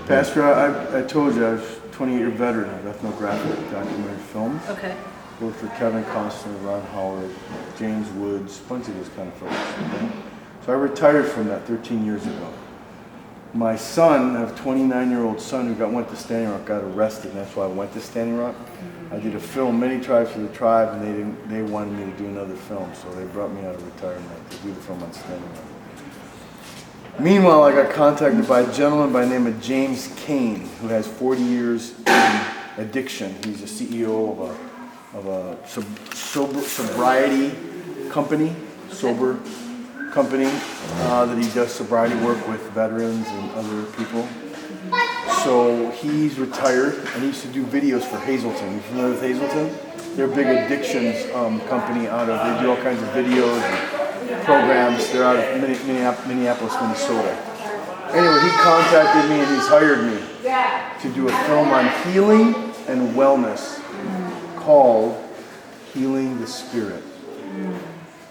Pastor, I told you I was a 28-year veteran of ethnographic documentary film. Okay. Worked for Kevin Costner, Ron Howard, James Woods, a bunch of those kind of folks. Okay? So I retired from that 13 years ago. My son, I have a 29-year-old son who went to Standing Rock, got arrested, and that's why I went to Standing Rock. I did a film, Many Tribes for the Tribe, and they wanted me to do another film, so they brought me out of retirement to do the film on Standing Rock. Meanwhile, I got contacted by a gentleman by the name of James Kane, who has 40 years in addiction. He's a CEO of a sobriety company, sober company, that he does sobriety work with veterans and other people. So he's retired, and he used to do videos for Hazelton. You familiar with Hazelton? They're a big addictions company they do all kinds of videos and programs. They're out of Minneapolis, Minnesota. Anyway, he contacted me and he's hired me to do a film on healing and wellness called Healing the Spirit.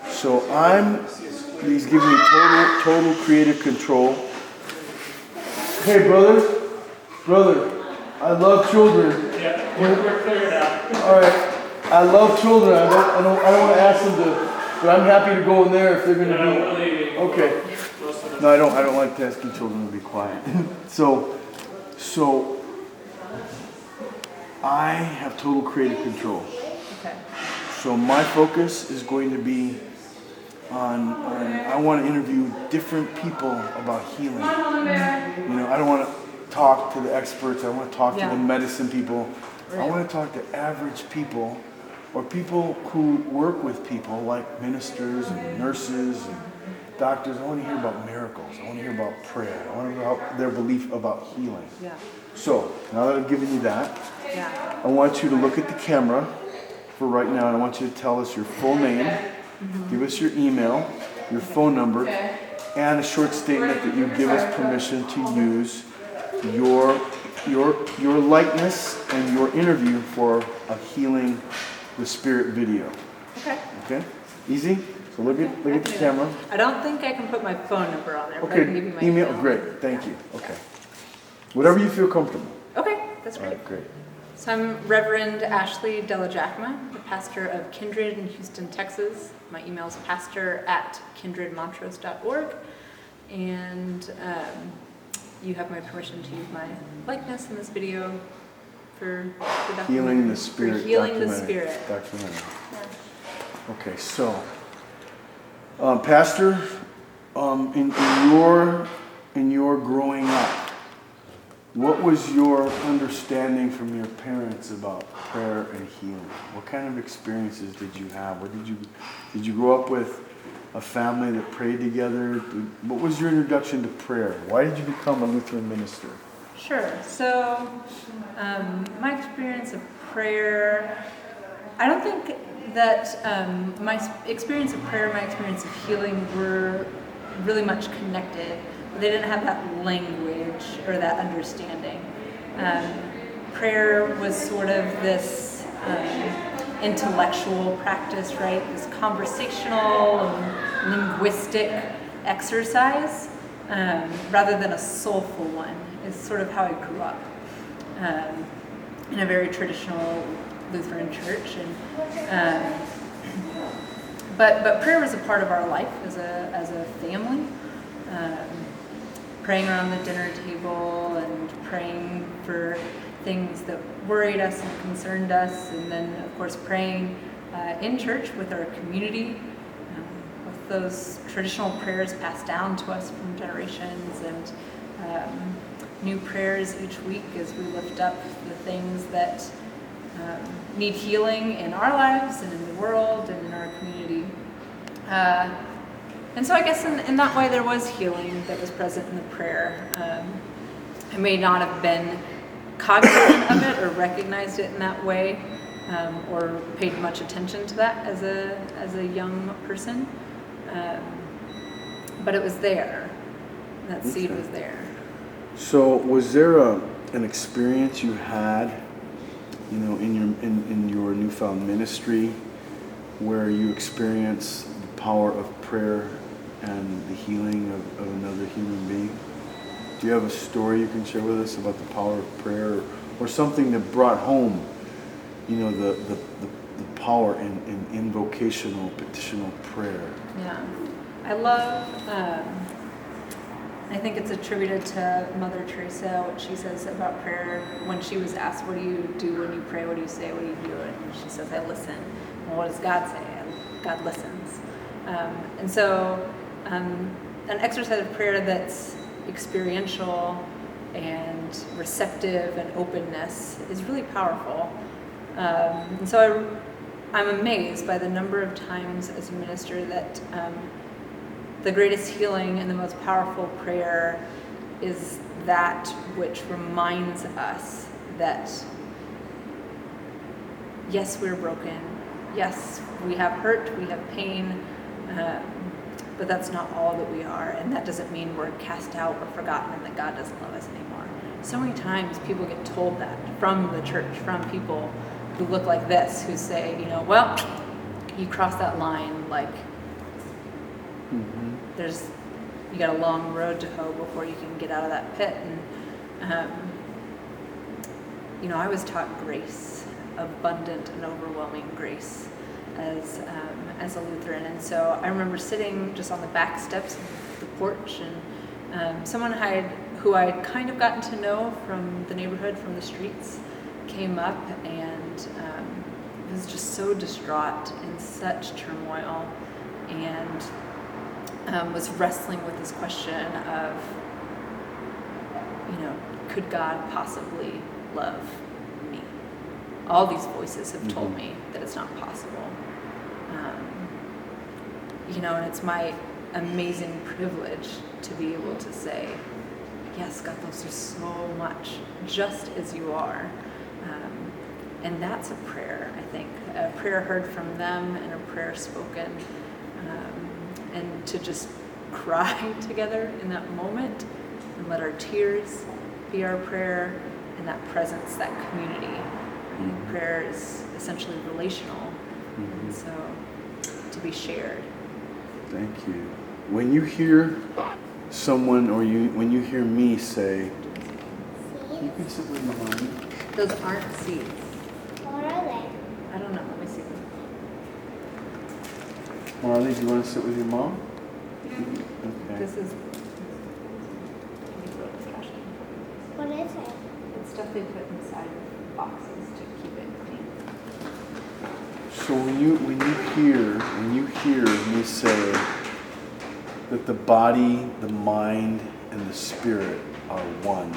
So he's giving me total creative control. Hey, brother, I love children. Yeah, we're cleared out. All right, I love children. I don't want to ask them to, but I'm happy to go in there if they're going to be. We're leaving. Okay. No, I don't like asking children to be quiet. So I have total creative control. Okay. So my focus is going to be on I want to interview different people about healing. I don't want to talk to the experts. I want to talk to the medicine people. Right. I want to talk to average people or people who work with people like ministers and nurses and doctors. I want to hear about miracles. I want to hear about prayer. I want to hear about their belief about healing. Yeah. So now that I've given you that, I want you to look at the camera for right now, and I want you to tell us your full name, give us your email, your phone number, and a short statement that you give us permission to use your likeness and your interview for a Healing the Spirit video. Okay? Easy? So look at the camera. I don't think I can put my phone number on there, but I Okay, can give you my email. Great, thank you. Okay. Whatever you feel comfortable. Okay, that's All great. right, great. So I'm Reverend Ashley Delajacma, the pastor of Kindred in Houston, Texas. My email is pastor@kindredmontrose.org. And you have my permission to use my likeness in this video for Healing the Spirit. For Healing the Spirit. Documentary. Yeah. Okay, so, Pastor, in your growing up, what was your understanding from your parents about prayer and healing? What kind of experiences did you have? Did you grow up with a family that prayed together? What was your introduction to prayer? Why did you become a Lutheran minister? Sure. So, my experience of prayer, I don't think that my experience of prayer and my experience of healing were really much connected. They didn't have that language or that understanding. Prayer was sort of this intellectual practice, right? This conversational and linguistic exercise, rather than a soulful one, is sort of how I grew up. In a very traditional Lutheran church, and but prayer was a part of our life as a family. Praying around the dinner table and praying for things that worried us and concerned us, and then of course praying in church with our community, with those traditional prayers passed down to us from generations, and new prayers each week as we lift up the things that need healing in our lives and in the world and in our community. And so I guess in that way there was healing that was present in the prayer. I may not have been cognizant of it or recognized it in that way, or paid much attention to that as a young person, but it was there. That seed was there. So was there an experience you had, in your newfound ministry, where you experienced the power of prayer and the healing of another human being? Do you have a story you can share with us about the power of prayer, or something that brought home, the power in invocational, petitional prayer? Yeah. I love, I think it's attributed to Mother Teresa, what she says about prayer when she was asked, what do you do when you pray? What do you say? What do you do? And she says, I listen. Well, what does God say? God listens. And so an exercise of prayer that's experiential and receptive and openness is really powerful. And so I'm amazed by the number of times as a minister that the greatest healing and the most powerful prayer is that which reminds us that, yes, we're broken. Yes, we have hurt, we have pain, but that's not all that we are. And that doesn't mean we're cast out or forgotten and that God doesn't love us anymore. So many times people get told that from the church, from people who look like this, who say, well, you cross that line, like, you got a long road to hoe before you can get out of that pit. And, I was taught grace, abundant and overwhelming grace as a Lutheran. And so I remember sitting just on the back steps of the porch, and someone who I'd kind of gotten to know from the neighborhood, from the streets, came up and was just so distraught, in such turmoil, and was wrestling with this question of, could God possibly love me? All these voices have told me that it's not possible. And it's my amazing privilege to be able to say, yes, God loves you so much, just as you are. And that's a prayer, I think, a prayer heard from them and a prayer spoken. And to just cry together in that moment and let our tears be our prayer, and that presence, that community. Prayer is essentially relational, and so to be shared. Thank you. When you hear someone, or when you hear me say, you can sit with Mommy. Those aren't seeds. What are they? I don't know. Let me see them. Marley, do you want to sit with your mom? Okay. This is. What is it? It's stuff they put inside boxes to keep it clean. So when you hear me say that the body, the mind, and the spirit are one,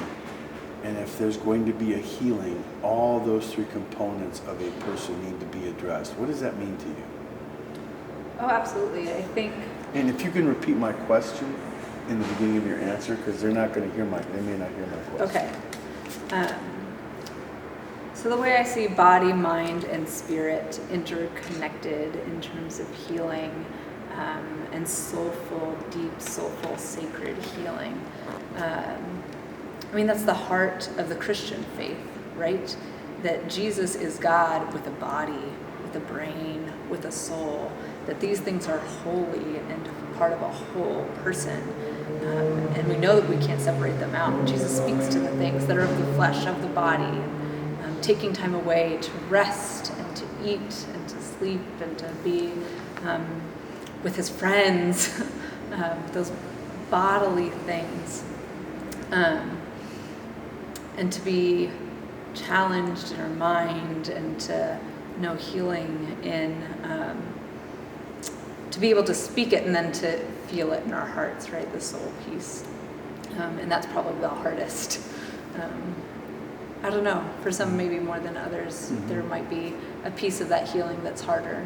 and if there's going to be a healing, all those three components of a person need to be addressed. What does that mean to you? Oh, absolutely. I think. And if you can repeat my question in the beginning of your answer, because they may not hear my question. Okay. So the way I see body, mind, and spirit interconnected in terms of healing, and soulful, deep, soulful, sacred healing. That's the heart of the Christian faith, right? That Jesus is God with a body, with a brain, with a soul, that these things are holy and part of a whole person. And we know that we can't separate them out. Jesus speaks to the things that are of the flesh, of the body, taking time away to rest and to eat and to sleep and to be with his friends, those bodily things, and to be challenged in our mind, and to know healing in, to be able to speak it and then to feel it in our hearts, right? The soul piece. And that's probably the hardest. I don't know, for some maybe more than others, there might be a piece of that healing that's harder.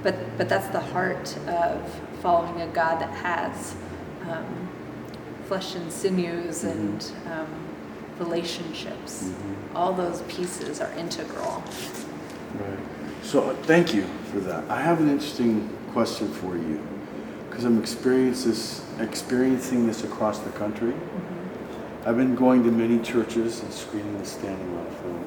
But that's the heart of following a God that has flesh and sinews and relationships. All those pieces are integral. Right. So thank you for that. I have an interesting question for you, because I'm experiencing this across the country. I've been going to many churches and screening the standing room film.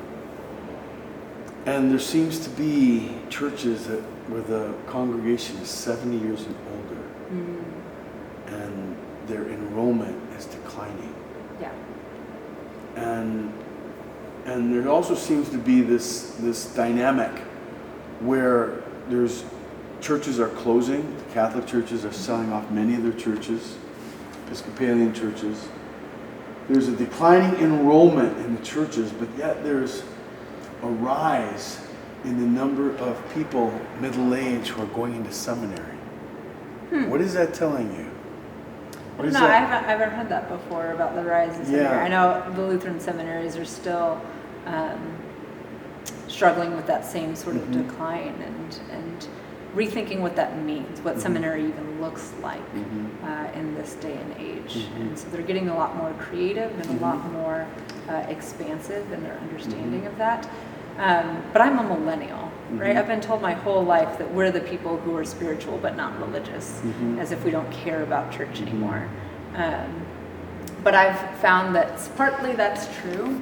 And there seems to be churches where the congregation is 70 years and older. And their enrollment has and there also seems to be this dynamic where there's churches are closing. The Catholic churches are selling off many of their churches, Episcopalian churches. There's a declining enrollment in the churches, but yet there's a rise in the number of people middle-aged who are going into seminary. What is that telling you? What is No, that? I haven't heard that before about the rise in seminary. Yeah. I know the Lutheran seminaries are still struggling with that same sort of decline and rethinking what that means, what seminary even looks like in this day and age. And so they're getting a lot more creative and a lot more expansive in their understanding of that. But I'm a millennial, right? I've been told my whole life that we're the people who are spiritual but not religious, as if we don't care about church anymore. But I've found that partly that's true.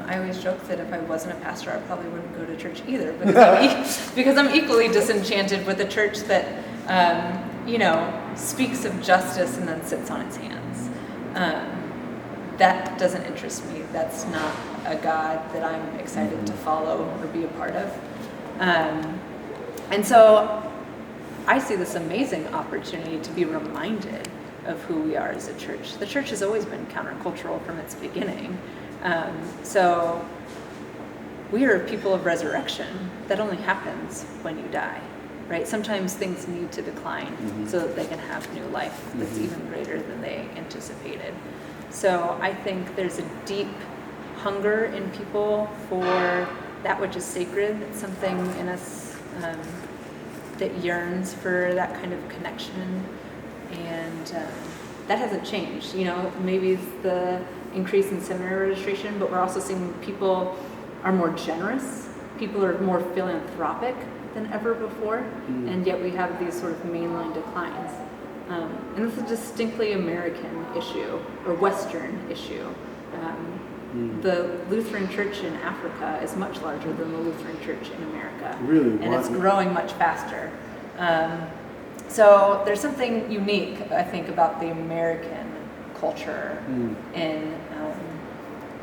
I always joke that if I wasn't a pastor, I probably wouldn't go to church either, because I'm equally disenchanted with a church that, speaks of justice and then sits on its hands. That doesn't interest me. That's not a God that I'm excited to follow or be a part of. And so I see this amazing opportunity to be reminded of who we are as a church. The church has always been countercultural from its beginning. So we are people of resurrection. That only happens when you die, right? Sometimes things need to decline so that they can have new life that's even greater than they anticipated. So I think there's a deep hunger in people for that which is sacred, something in us that yearns for that kind of connection. And that hasn't changed. Maybe it's the increase in seminary registration, but we're also seeing people are more generous. People are more philanthropic than ever before, and yet we have these sort of mainline declines. And this is a distinctly American issue, or Western issue. The Lutheran Church in Africa is much larger than the Lutheran Church in America. Really? And it's growing much faster. So there's something unique, I think, about the American culture in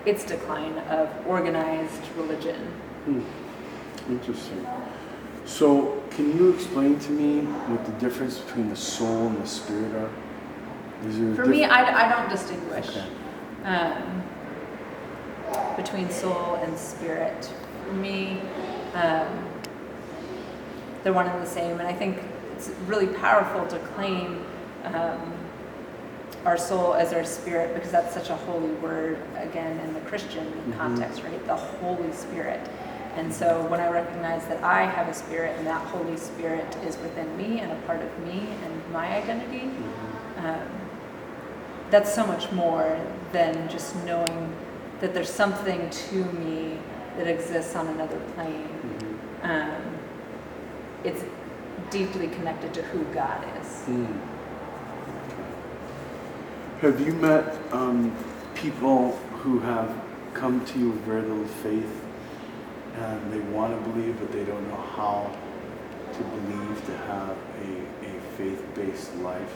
its decline of organized religion. Interesting. So, can you explain to me what the difference between the soul and the spirit are? For me, I don't distinguish between soul and spirit. For me, they're one and the same, and I think it's really powerful to claim our soul as our spirit, because that's such a holy word, again, in the Christian context, right? The Holy Spirit. And so when I recognize that I have a spirit and that Holy Spirit is within me and a part of me and my identity, that's so much more than just knowing that there's something to me that exists on another plane. It's deeply connected to who God is. Have you met people who have come to you with very little faith and they want to believe but they don't know how to believe, to have a faith-based life?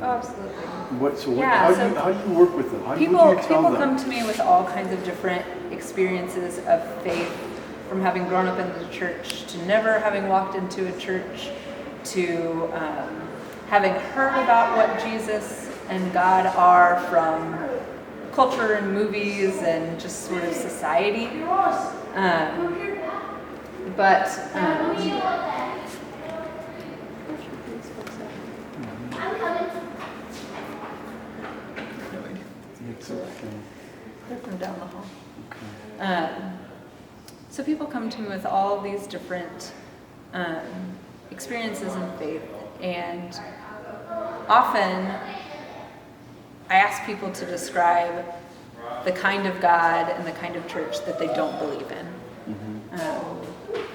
Oh, absolutely. How do you work with them? What do you People tell them? come to me with all kinds of different experiences of faith, from having grown up in the church to never having walked into a church to having heard about what Jesus and God are from culture and movies and just sort of society. It's okay. They're from down the hall. So people come to me with all these different experiences in faith, and often I ask people to describe the kind of God and the kind of church that they don't believe in.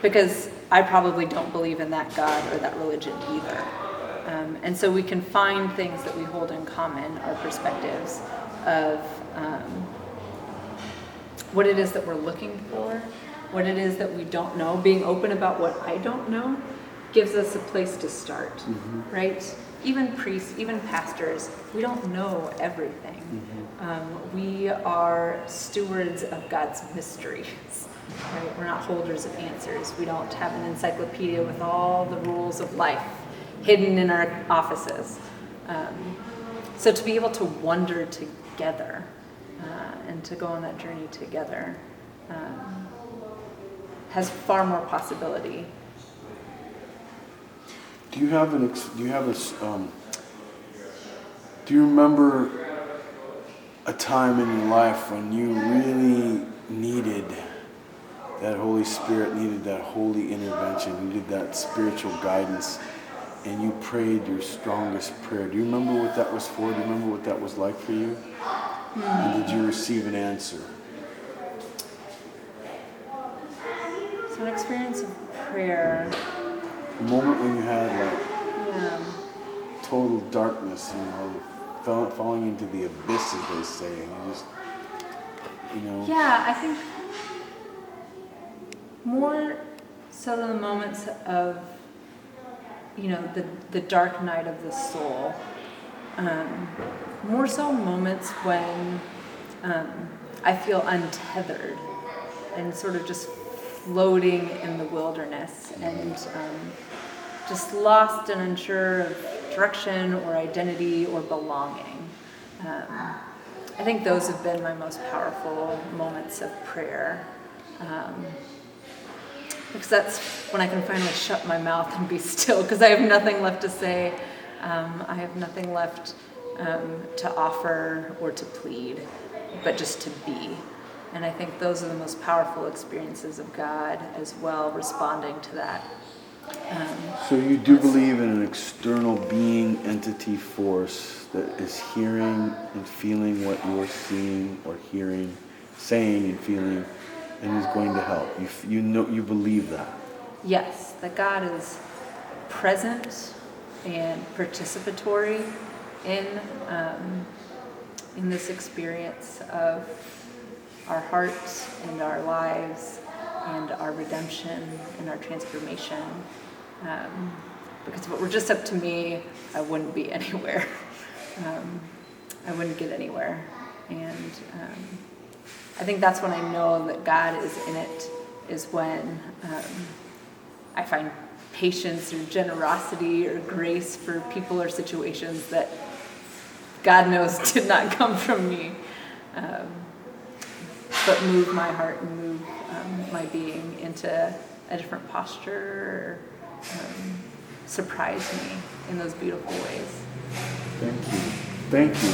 Because I probably don't believe in that God or that religion either. And so we can find things that we hold in common, our perspectives of what it is that we're looking for, what it is that we don't know. Being open about what I don't know gives us a place to start, right? even priests, even pastors, we don't know everything. We are stewards of God's mysteries. Right? We're not holders of answers. We don't have an encyclopedia with all the rules of life hidden in our offices. So to be able to wander together and to go on that journey together has far more possibility. Do you remember a time in your life when you really needed that Holy Spirit, needed that holy intervention, needed that spiritual guidance, and you prayed your strongest prayer? Do you remember what that was for? Do you remember what that was like for you? And did you receive an answer? So an experience of prayer. A moment when you had like Yeah. total darkness, falling into the abyss, as they say, and you just, Yeah, I think more so than the moments of, the dark night of the soul. More so moments when I feel untethered and sort of just floating in the wilderness and just lost and unsure of direction or identity or belonging. I think those have been my most powerful moments of prayer. Because that's when I can finally shut my mouth and be still, because I have nothing left to say. I have nothing left to offer or to plead, but just to be. And I think those are the most powerful experiences of God as well, responding to that. So you do believe in an external being, entity, force that is hearing and feeling what you're seeing or hearing, saying and feeling, and is going to help. You believe that. Yes, that God is present and participatory in this experience of our hearts and our lives and our redemption and our transformation. Because if it were just up to me, I wouldn't be anywhere. I wouldn't get anywhere. And I think that's when I know that God is in it, is when I find patience or generosity or grace for people or situations that God knows did not come from me, but move my heart and move my being into a different posture, or surprise me in those beautiful ways. Thank you.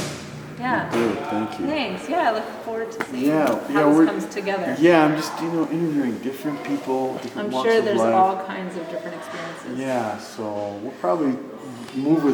Yeah. Good, thank you. Thanks. Yeah, I look forward to seeing Yeah, how this comes together. Yeah, I'm just interviewing different people, different I'm walks sure of there's life. all kinds of different experiences. Yeah, so we'll probably move with